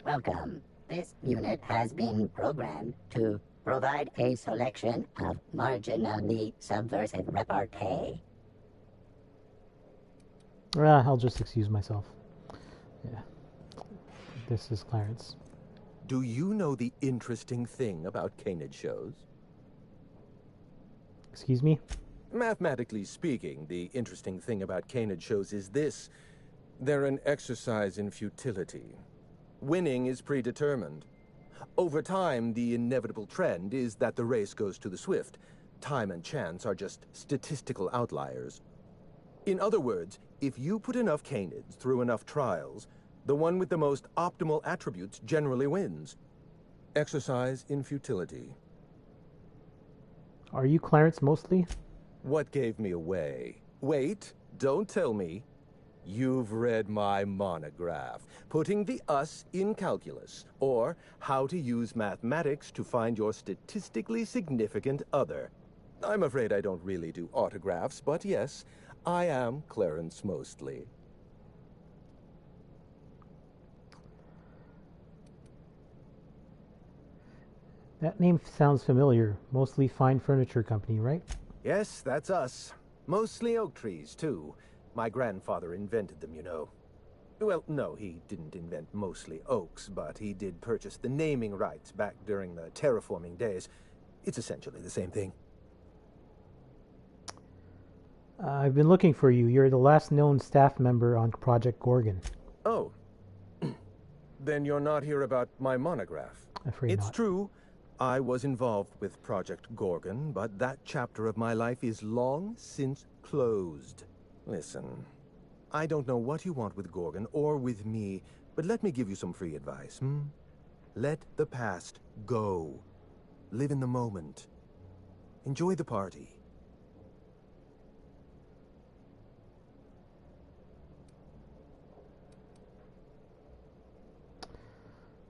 Welcome. This unit has been programmed to provide a selection of marginally subversive repartee.
I'll just excuse myself. Yeah. This is Clarence.
Do you know the interesting thing about canid shows?
Excuse me?
Mathematically speaking, the interesting thing about canid shows is this. They're an exercise in futility. Winning is predetermined. Over time, the inevitable trend is that the race goes to the swift. Time and chance are just statistical outliers. In other words, if you put enough canids through enough trials, the one with the most optimal attributes generally wins. Exercise in futility.
Are you Clarence Mostly?
What gave me away? Wait, don't tell me. You've read my monograph, Putting the Us in Calculus, or How to Use Mathematics to Find Your Statistically Significant Other. I'm afraid I don't really do autographs, but yes, I am Clarence Mostly.
That name sounds familiar. Mostly Fine Furniture Company, right?
Yes, that's us. Mostly oak trees, too. My grandfather invented them, you know. Well, no, he didn't invent mostly oaks, but he did purchase the naming rights back during the terraforming days. It's essentially the same thing.
I've been looking for you. You're the last known staff member on Project Gorgon.
Oh. Then you're not here about my monograph.
Afraid
It's
not.
true. I was involved with Project Gorgon, but that chapter of my life is long since closed. Listen, I don't know what you want with Gorgon or with me, but let me give you some free advice, Let the past go. Live in the moment. Enjoy the party.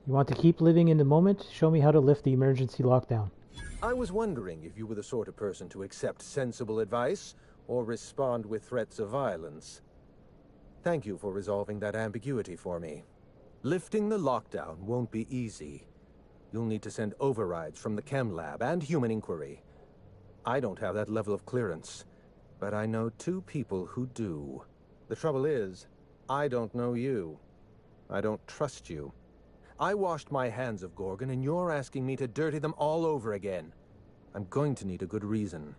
You want to keep living in the moment? Show me how to lift the emergency lockdown.
I was wondering if you were the sort of person to accept sensible advice or respond with threats of violence. Thank you for resolving that ambiguity for me. Lifting the lockdown won't be easy. You'll need to send overrides from the chem lab and human inquiry. I don't have that level of clearance, but I know two people who do. The trouble is, I don't know you. I don't trust you. I washed my hands of Gorgon, and you're asking me to dirty them all over again. I'm going to need a good reason.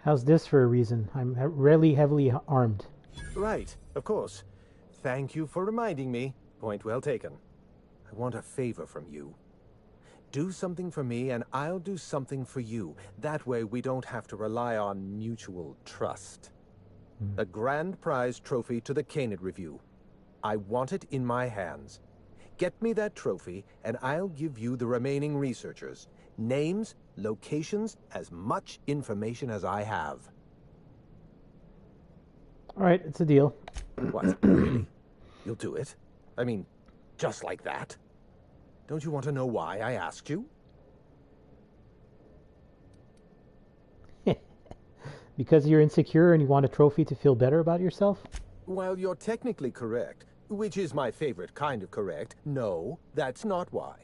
How's this for a reason? I'm really heavily armed.
Right, of course. Thank you for reminding me. Point well taken. I want a favor from you. Do something for me, and I'll do something for you. That way we don't have to rely on mutual trust. A grand prize trophy to the Canid Revue. I want it in my hands. Get me that trophy, and I'll give you the remaining researchers. Names, locations, as much information as I have.
All right, it's a deal.
What? Really? You'll do it? I mean, just like that? Don't you want to know why I asked you?
Because you're insecure and you want a trophy to feel better about yourself?
While you're technically correct, which is my favorite kind of correct, no, that's not why.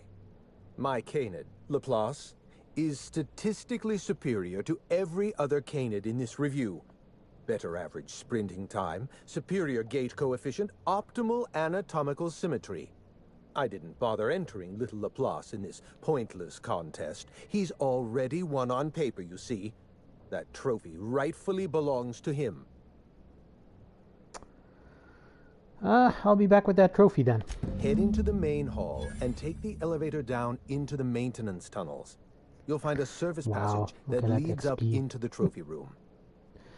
My canid, Laplace, is statistically superior to every other canid in this review. Better average sprinting time, superior gait coefficient, optimal anatomical symmetry. I didn't bother entering little Laplace in this pointless contest. He's already won on paper, you see. That trophy rightfully belongs to him.
I'll be back with that trophy then.
Head into the main hall and take the elevator down into the maintenance tunnels. You'll find a service passage that leads up into the trophy room.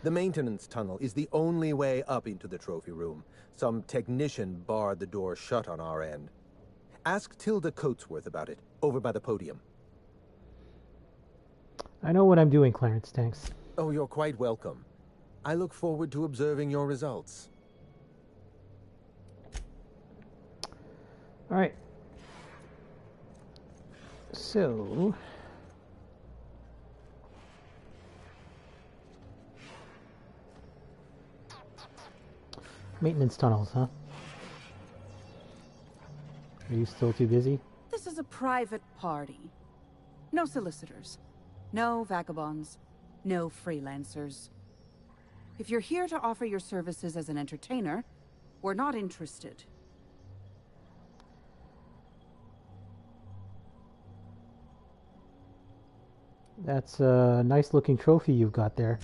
The maintenance tunnel is the only way up into the trophy room. Some technician barred the door shut on our end. Ask Tilda Coatsworth about it, over by the podium.
I know what I'm doing, Clarence, thanks.
Oh, you're quite welcome. I look forward to observing your results.
All right. So... maintenance tunnels, huh? Are you still too busy?
This is a private party. No solicitors. No vagabonds. No freelancers. If you're here to offer your services as an entertainer, we're not interested.
That's a nice-looking trophy you've got there.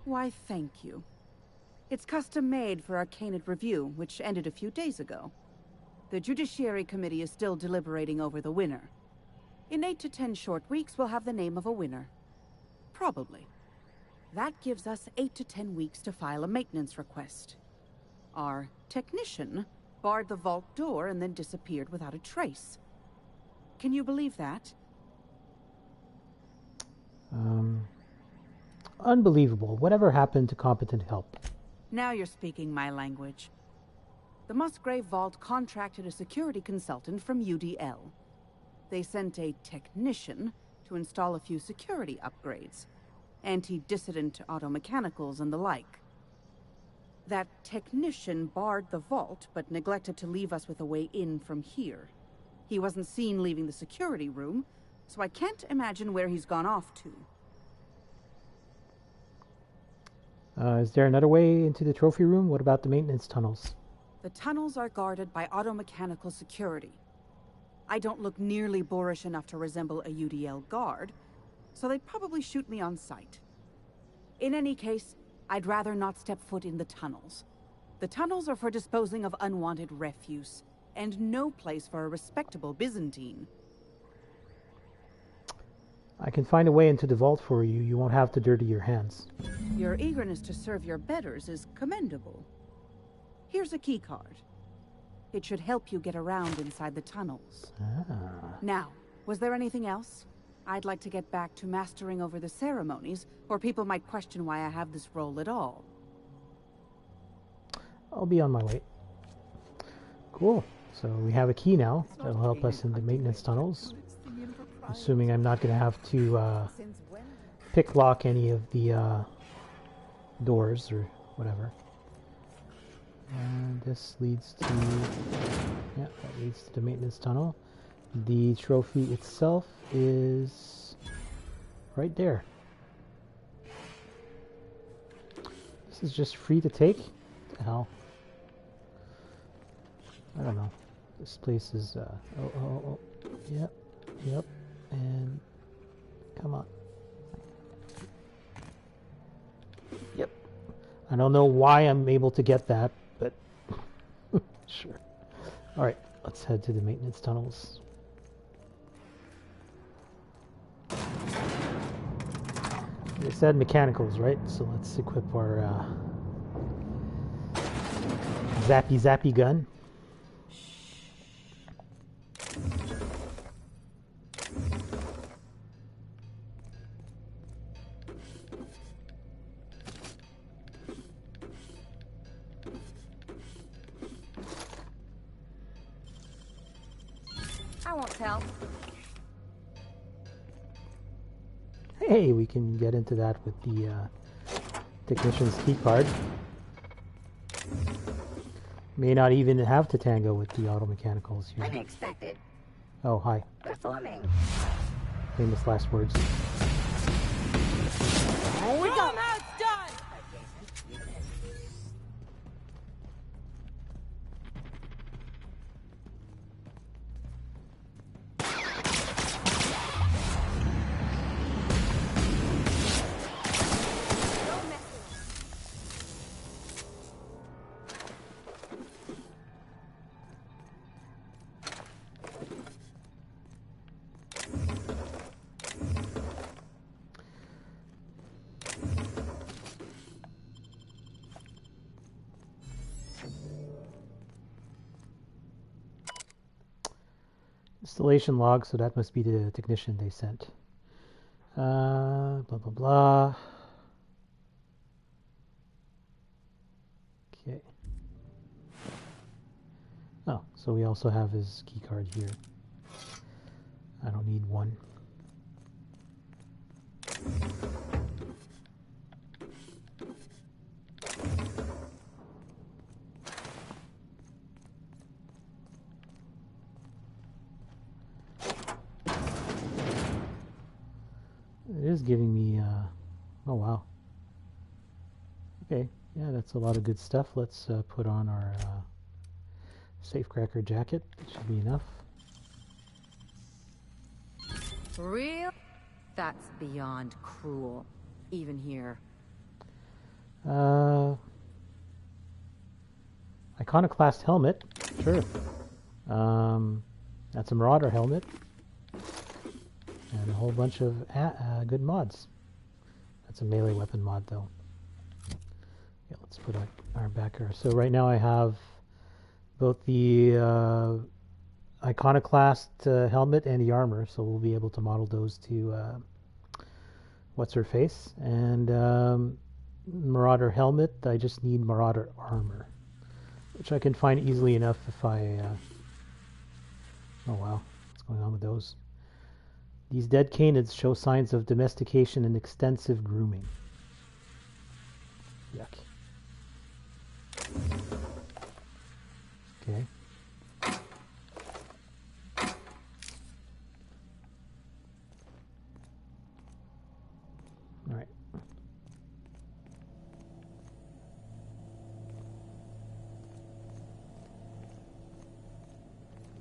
Why, thank you. It's custom-made for our Canid Review, which ended a few days ago. The Judiciary Committee is still deliberating over the winner. In 8 to 10 short weeks, we'll have the name of a winner. Probably. That gives us 8 to 10 weeks to file a maintenance request. Our technician barred the vault door and then disappeared without a trace. Can you believe that?
Unbelievable. Whatever happened to competent help?
Now you're speaking my language. The Musgrave Vault contracted a security consultant from UDL. They sent a technician to install a few security upgrades, anti-dissident automechanicals and the like. That technician barred the vault, but neglected to leave us with a way in from here. He wasn't seen leaving the security room, so I can't imagine where he's gone off to.
Is there another way into the trophy room? What about the maintenance tunnels?
The tunnels are guarded by automechanical security. I don't look nearly boorish enough to resemble a UDL guard, so they'd probably shoot me on sight. In any case, I'd rather not step foot in the tunnels. The tunnels are for disposing of unwanted refuse, and no place for a respectable Byzantine.
I can find a way into the vault for you. You won't have to dirty your hands.
Your eagerness to serve your betters is commendable. Here's a key card. It should help you get around inside the tunnels. Now, was there anything else? I'd like to get back to mastering over the ceremonies, or people might question why I have this role at all.
I'll be on my way. Cool. So we have a key now that'll help us in the maintenance tunnels. Assuming I'm not going to have to pick lock any of the doors or whatever. And this leads to... yeah, that leads to the maintenance tunnel. The trophy itself is right there. This is just free to take? What the hell? I don't know. This place is... oh. Yep. And... come on. Yep. I don't know why I'm able to get that, but... sure. Alright, let's head to the maintenance tunnels. They said mechanicals, right? So let's equip our zappy gun.
I won't tell.
Hey, we can get into that with the technician's key card. May not even have to tango with the auto mechanicals here.
Unexpected.
Oh, hi.
Performing.
Famous last words.
Oh, we go!
Installation log, so that must be the technician they sent. Blah, blah, blah. Okay. Oh, so we also have his key card here. I don't need one. It is giving me, oh wow. Okay, yeah, that's a lot of good stuff. Let's put on our safecracker jacket. It should be enough.
Real? That's beyond cruel, even here.
Iconoclast helmet, sure. That's a Marauder helmet. And a whole bunch of good mods. That's a melee weapon mod, though. Yeah, let's put our backer. So right now I have both the Iconoclast helmet and the armor, so we'll be able to model those to what's-her-face. And Marauder helmet, I just need Marauder armor, which I can find easily enough if I... oh wow, what's going on with those? These dead canids show signs of domestication and extensive grooming. Yuck. Okay. All right.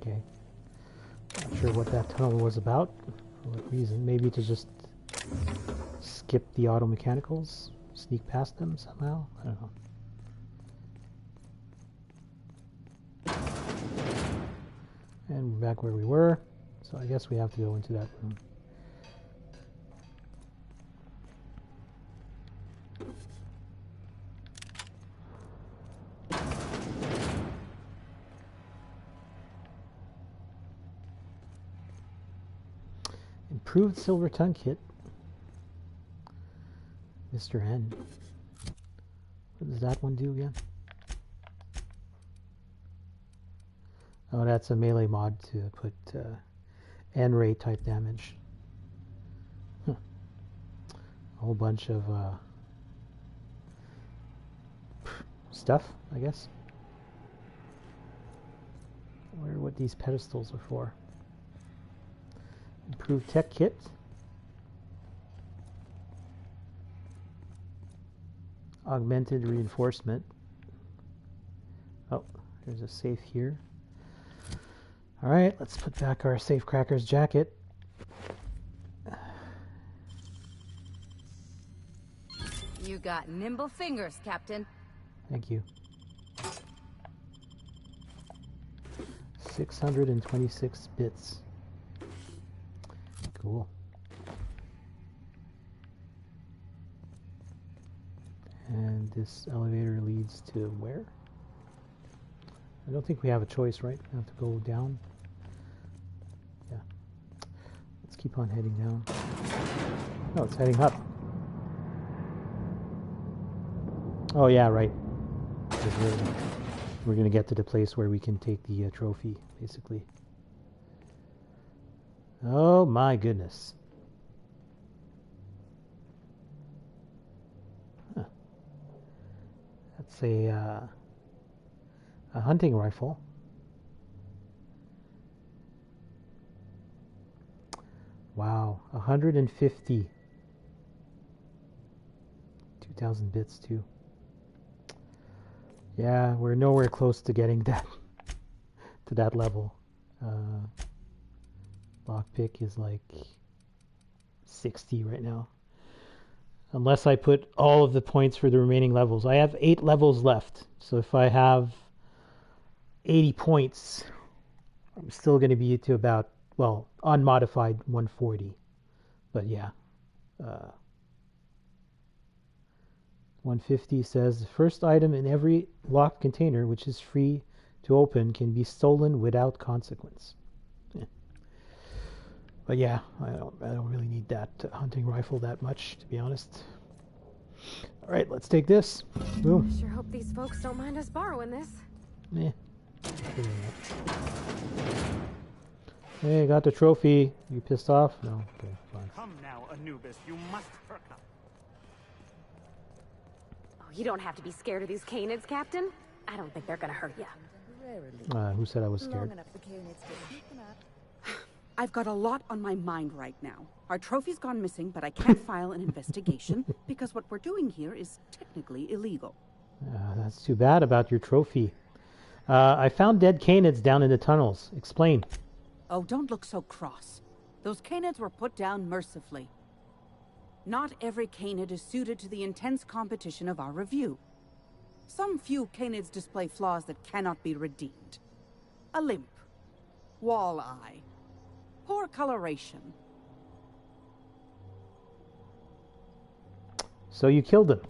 Okay. Not sure what that tunnel was about. For what reason? Maybe to just skip the auto mechanicals, sneak past them somehow. I don't know. And we're back where we were, so I guess we have to go into that room. Improved silver tongue kit. Mr. N. What does that one do again? Oh, that's a melee mod to put N-ray type damage. Huh. A whole bunch of stuff, I guess. I wonder what these pedestals are for. Improved tech kit. Augmented reinforcement. Oh, there's a safe here. Alright, let's put back our safecracker's jacket.
You got nimble fingers, Captain.
Thank you. 626 bits. Cool. And this elevator leads to where? I don't think we have a choice, right? We have to go down. Yeah. Let's keep on heading down. No, it's heading up. Oh yeah, right. We're going to get to the place where we can take the trophy, basically. Oh my goodness. Huh. That's a hunting rifle. Wow, 150. 2,000 bits too. Yeah, we're nowhere close to getting that to that level. Lockpick is like 60 right now. Unless I put all of the points for the remaining levels. I have 8 levels left. So if I have 80 points, I'm still going to be to about, well, unmodified 140. But yeah. 150 says the first item in every locked container which is free to open can be stolen without consequence. But yeah, I don't really need that hunting rifle that much, to be honest. All right, let's take this. Boom.
Sure hope these folks don't mind us borrowing this.
Eh. Hey, got the trophy. You pissed off? No. Okay, fine.
Come now, Anubis. You must perk up.
Oh, you don't have to be scared of these canids, Captain. I don't think they're gonna hurt you.
Who said I was scared?
I've got a lot on my mind right now. Our trophy's gone missing, but I can't file an investigation because what we're doing here is technically illegal.
That's too bad about your trophy. I found dead canids down in the tunnels. Explain.
Oh, don't look so cross. Those canids were put down mercifully. Not every canid is suited to the intense competition of our review. Some few canids display flaws that cannot be redeemed. A limp, wall eye, poor coloration.
So you killed him?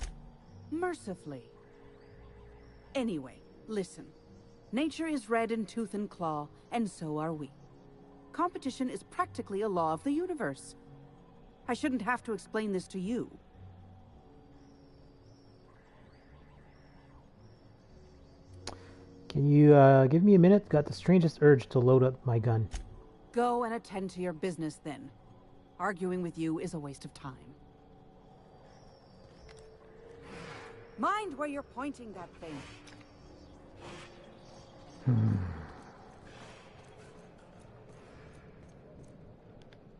Mercifully. Anyway, listen. Nature is red in tooth and claw, and so are we. Competition is practically a law of the universe. I shouldn't have to explain this to you.
Can you give me a minute? Got the strangest urge to load up my gun.
Go and attend to your business then. Arguing with you is a waste of time. Mind where you're pointing that thing.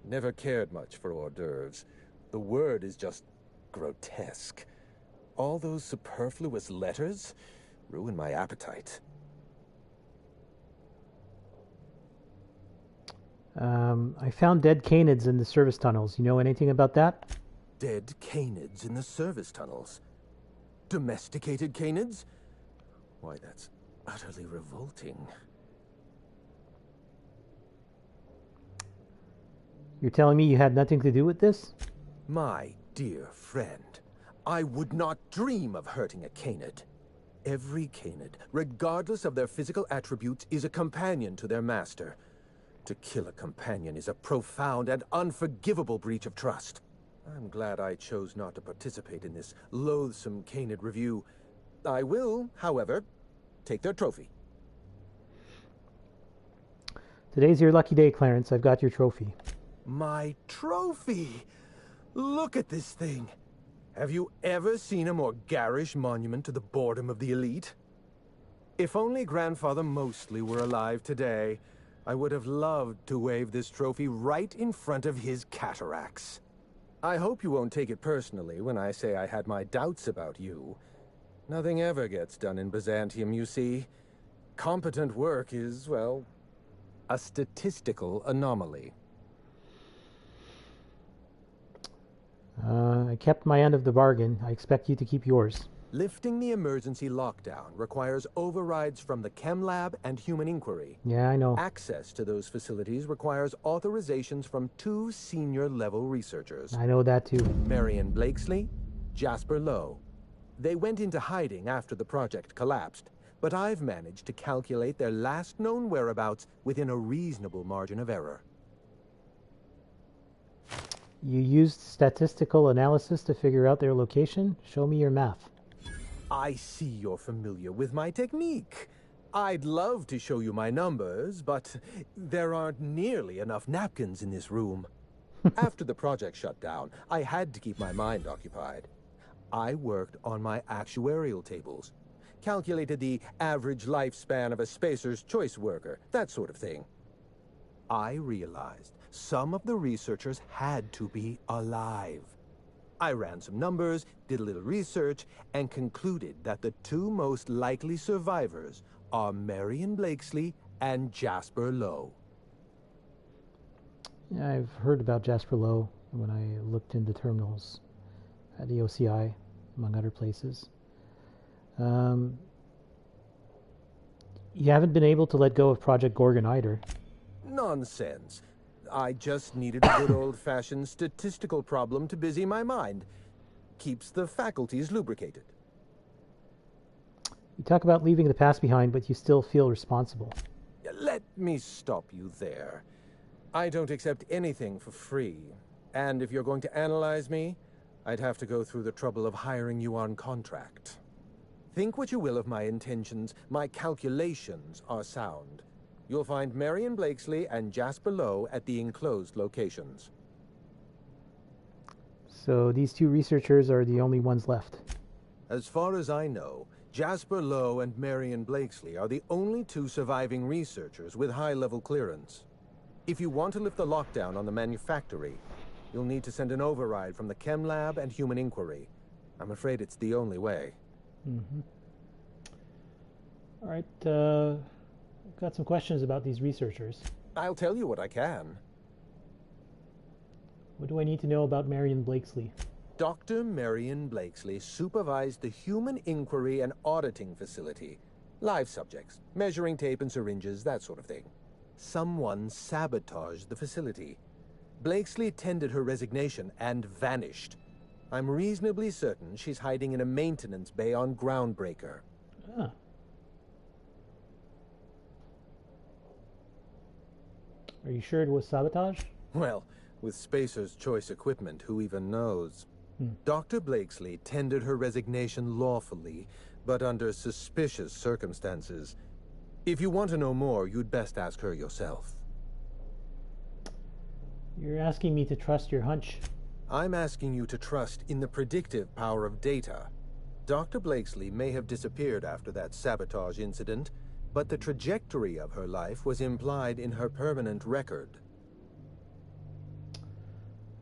Never cared much for hors d'oeuvres. The word is just grotesque. All those superfluous letters ruin my appetite.
I found dead canids in the service tunnels. You know anything about that?
Dead canids in the service tunnels? Domesticated canids? Why, that's utterly revolting.
You're telling me you had nothing to do with this?
My dear friend, I would not dream of hurting a canid. Every canid, regardless of their physical attributes, is a companion to their master. To kill a companion is a profound and unforgivable breach of trust. I'm glad I chose not to participate in this loathsome canid review. I will, however, take their trophy.
Today's your lucky day, Clarence. I've got your trophy.
My trophy! Look at this thing. Have you ever seen a more garish monument to the boredom of the elite? If only Grandfather Mostly were alive today, I would have loved to wave this trophy right in front of his cataracts. I hope you won't take it personally when I say I had my doubts about you. Nothing ever gets done in Byzantium, you see. Competent work is, well, a statistical anomaly.
I kept my end of the bargain. I expect you to keep yours.
Lifting the emergency lockdown requires overrides from the Chem Lab and Human Inquiry.
Yeah, I know.
Access to those facilities requires authorizations from 2 senior-level researchers.
I know that too.
Marion Blakesley, Jasper Lowe. They went into hiding after the project collapsed, but I've managed to calculate their last known whereabouts within a reasonable margin of error.
You used statistical analysis to figure out their location? Show me your math.
I see you're familiar with my technique. I'd love to show you my numbers, but there aren't nearly enough napkins in this room. After the project shut down, I had to keep my mind occupied. I worked on my actuarial tables, calculated the average lifespan of a Spacer's Choice worker, that sort of thing. I realized some of the researchers had to be alive. I ran some numbers, did a little research, and concluded that the two most likely survivors are Marion Blakesley and Jasper Lowe.
Yeah, I've heard about Jasper Lowe when I looked into terminals at the OCI, among other places. You haven't been able to let go of Project Gorgon either.
Nonsense. I just needed a good old-fashioned statistical problem to busy my mind. Keeps the faculties lubricated.
You talk about leaving the past behind, but you still feel responsible.
Let me stop you there. I don't accept anything for free. And if you're going to analyze me, I'd have to go through the trouble of hiring you on contract. Think what you will of my intentions, my calculations are sound. You'll find Marion Blakesley and Jasper Lowe at the enclosed locations.
So these two researchers are the only ones left.
As far as I know, Jasper Lowe and Marion Blakesley are the only two surviving researchers with high-level clearance. If you want to lift the lockdown on the manufactory, you'll need to send an override from the Chem Lab and Human Inquiry. I'm afraid it's the only way.
Mm-hmm. All right, I've got some questions about these researchers.
I'll tell you what I can.
What do I need to know about Marion Blakesley?
Dr. Marion Blakesley supervised the Human Inquiry and Auditing Facility. Live subjects, measuring tape and syringes, that sort of thing. Someone sabotaged the facility. Blakesley tendered her resignation and vanished. I'm reasonably certain she's hiding in a maintenance bay on Groundbreaker.
Ah. Are you sure it was sabotage?
Well, with Spacer's choice equipment, who even knows? Dr. Blakesley tendered her resignation lawfully, but under suspicious circumstances. If you want to know more, you'd best ask her yourself.
You're asking me to trust your hunch.
I'm asking you to trust in the predictive power of data. Dr. Blakesley may have disappeared after that sabotage incident, but the trajectory of her life was implied in her permanent record.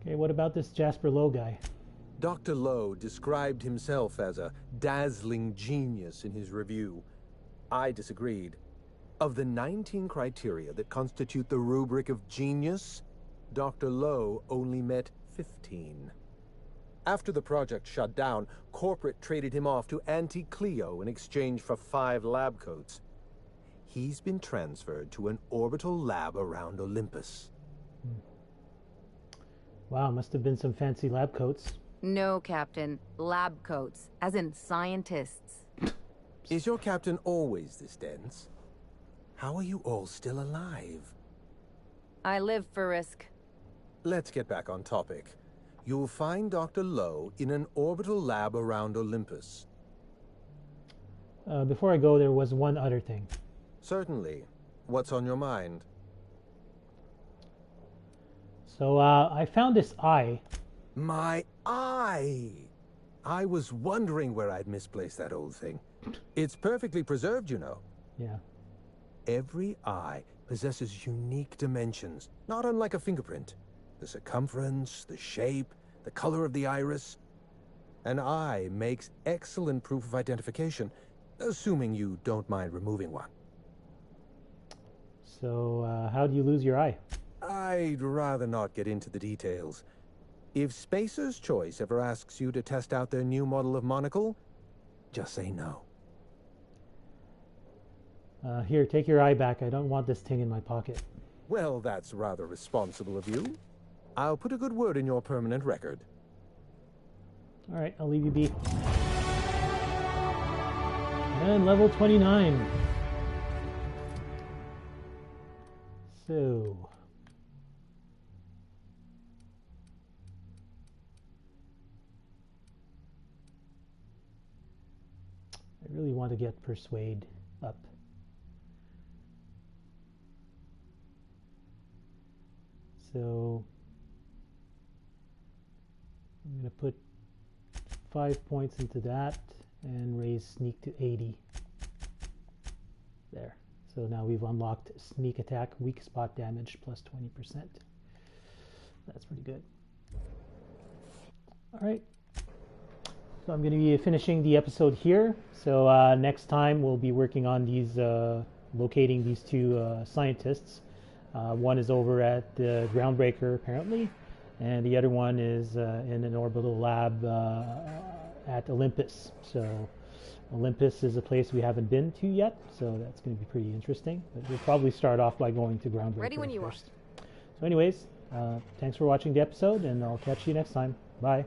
Okay, what about this Jasper Lowe guy?
Dr. Lowe described himself as a dazzling genius in his review. I disagreed. Of the 19 criteria that constitute the rubric of genius, Dr. Lowe only met 15. After the project shut down, corporate traded him off to Auntie Cleo in exchange for 5 lab coats. He's been transferred to an orbital lab around Olympus.
Wow, must have been some fancy lab coats.
No, Captain. Lab coats, as in scientists.
Is your captain always this dense? How are you all still alive?
I live for risk.
Let's get back on topic. You'll find Dr. Lowe in an orbital lab around Olympus.
Before I go, there was one other thing.
Certainly. What's on your mind?
So, I found this eye.
My eye! I was wondering where I'd misplaced that old thing. It's perfectly preserved, you know.
Yeah.
Every eye possesses unique dimensions, not unlike a fingerprint. The circumference, the shape, the color of the iris. An eye makes excellent proof of identification, assuming you don't mind removing one.
So, how'd you lose your eye?
I'd rather not get into the details. If Spacer's Choice ever asks you to test out their new model of monocle, just say no.
Here, take your eye back. I don't want this thing in my pocket.
Well, that's rather responsible of you. I'll put a good word in your permanent record.
All right, I'll leave you be. And level 29. So... I really want to get Persuade up. So I'm going to put 5 points into that and raise Sneak to 80. There. So now we've unlocked Sneak Attack, Weak Spot Damage plus 20%. That's pretty good. All right. So I'm going to be finishing the episode here. So next time we'll be working on these, locating these two scientists. One is over at the Groundbreaker, apparently, and the other one is in an orbital lab at Olympus. So Olympus is a place we haven't been to yet, so that's going to be pretty interesting. But we'll probably start off by going to Groundbreaker
Ready when you
first. So anyways, thanks for watching the episode, and I'll catch you next time. Bye.